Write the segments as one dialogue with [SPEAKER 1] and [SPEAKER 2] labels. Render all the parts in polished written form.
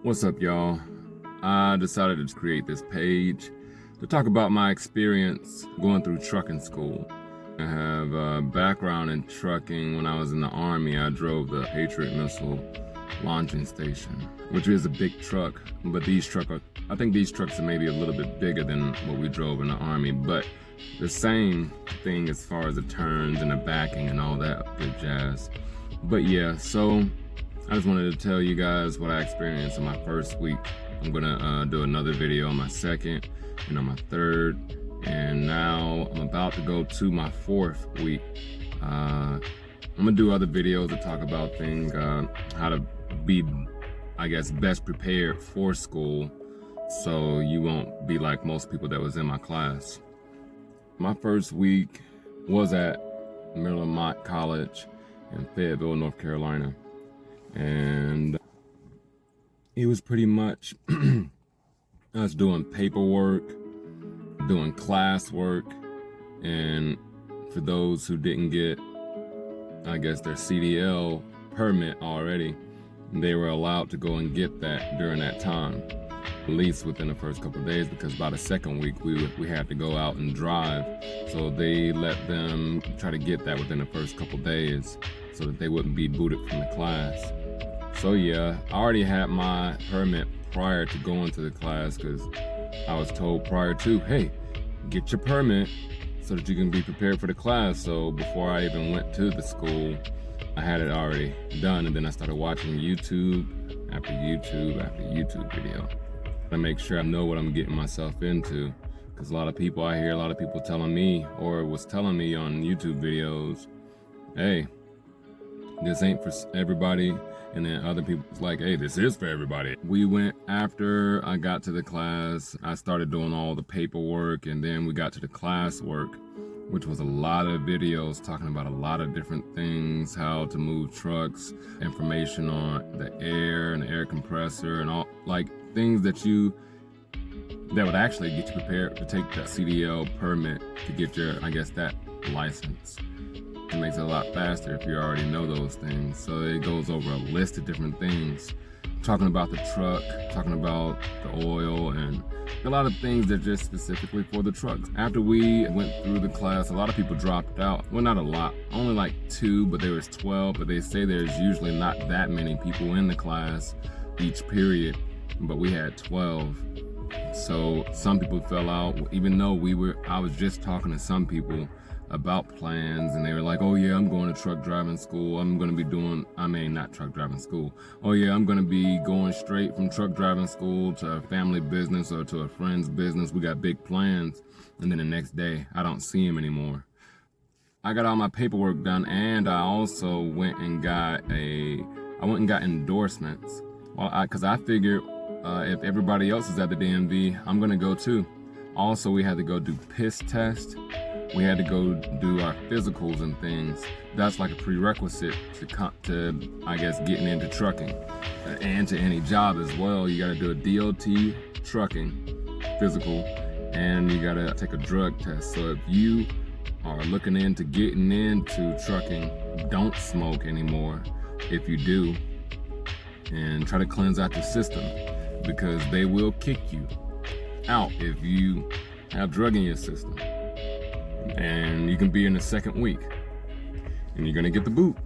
[SPEAKER 1] What's up, y'all? I decided to create this page to talk about my experience going through trucking school. I have a background in trucking. When I was in the Army, I drove the Patriot missile launching station, which is a big truck, but I think these trucks are maybe a little bit bigger than what we drove in the Army, but the same thing as far as the turns and the backing and all that good jazz. But yeah, so I just wanted to tell you guys what I experienced in my first week. I'm gonna do another video on my second and on my third, and now I'm about to go to my fourth week. I'm gonna do other videos to talk about things, how to be, I guess, best prepared for school, so you won't be like most people that was in my class. My first week was at Mont College in Fayetteville, North Carolina. And it was pretty much us doing paperwork, doing classwork, and for those who didn't get, I guess, their CDL permit already, they were allowed to go and get that during that time, at least within the first couple of days, because by the second week we had to go out and drive, so they let them try to get that within the first couple of days so that they wouldn't be booted from the class. So yeah, I already had my permit prior to going to the class, because I was told prior to, hey, get your permit so that you can be prepared for the class. So before I even went to the school, I had it already done, and then I started watching YouTube after YouTube after YouTube video to make sure I know what I'm getting myself into, because a lot of people telling me, or was telling me on YouTube videos, hey, this ain't for everybody. And then other people was like, hey, this is for everybody. We went, after I got to the class, I started doing all the paperwork, and then we got to the class work, which was a lot of videos talking about a lot of different things, how to move trucks, information on the air and the air compressor, and all, like, things that would actually get you prepared to take that CDL permit to get your, I guess, that license. It makes it a lot faster if you already know those things. So it goes over a list of different things, talking about the truck, talking about the oil, and a lot of things that are just specifically for the trucks. After we went through the class, a lot of people dropped out. Well, not a lot, only like 2, but there was 12, but they say there's usually not that many people in the class each period, but we had 12. So some people fell out, even though I was just talking to some people about plans, and they were like, oh yeah, I'm going to truck driving school. I'm going to be doing, not truck driving school. Oh yeah, I'm going to be going straight from truck driving school to a family business or to a friend's business. We got big plans. And then the next day, I don't see him anymore. I got all my paperwork done, and I also went and got endorsements. Well, because I figured if everybody else is at the DMV, I'm going to go too. Also, we had to go do piss test. We had to go do our physicals and things. That's like a prerequisite to I guess, getting into trucking and to any job as well. You gotta do a DOT trucking physical, and you gotta take a drug test. So if you are looking into getting into trucking, don't smoke anymore if you do, and try to cleanse out your system, because they will kick you out if you have drug in your system. And you can be in the second week, and you're gonna get the boot.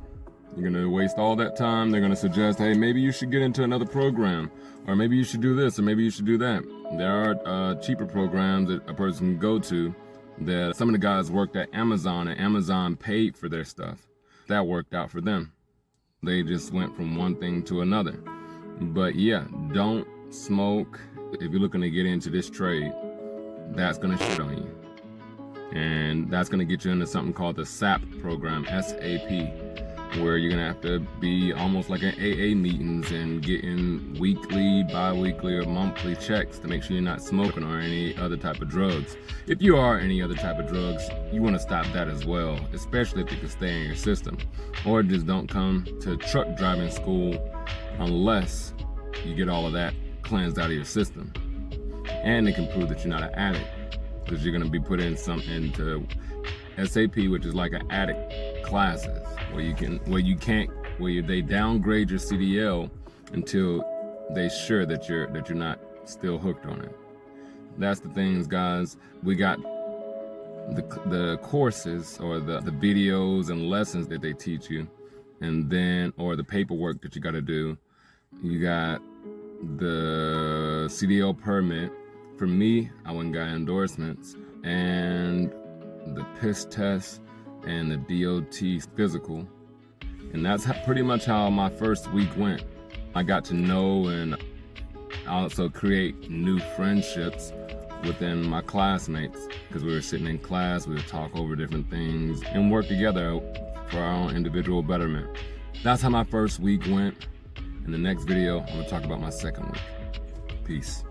[SPEAKER 1] You're gonna waste all that time. They're gonna suggest, hey, maybe you should get into another program, or maybe you should do this, or maybe you should do that. There are cheaper programs that a person can go to, that some of the guys worked at Amazon, and Amazon paid for their stuff. That worked out for them. They just went from one thing to another. But yeah, don't smoke. If you're looking to get into this trade, that's gonna shit on you. And that's going to get you into something called the SAP program, SAP, where you're going to have to be almost like an AA meetings and getting weekly, bi-weekly, or monthly checks to make sure you're not smoking or any other type of drugs. If you are any other type of drugs, you want to stop that as well, especially if it can stay in your system. Or just don't come to truck driving school unless you get all of that cleansed out of your system. And they can prove that you're not an addict, because you're going to be put into SAP, which is like an addict classes, where they downgrade your CDL until they sure that you're not still hooked on it. That's the things, guys. We got the courses or the videos and lessons that they teach you, and then or the paperwork that you got to do. You got the CDL permit. For me, I went and got endorsements and the piss test and the DOT physical. And that's pretty much how my first week went. I got to know and also create new friendships within my classmates, because we were sitting in class, we would talk over different things and work together for our own individual betterment. That's how my first week went. In the next video, I'm gonna talk about my second week. Peace.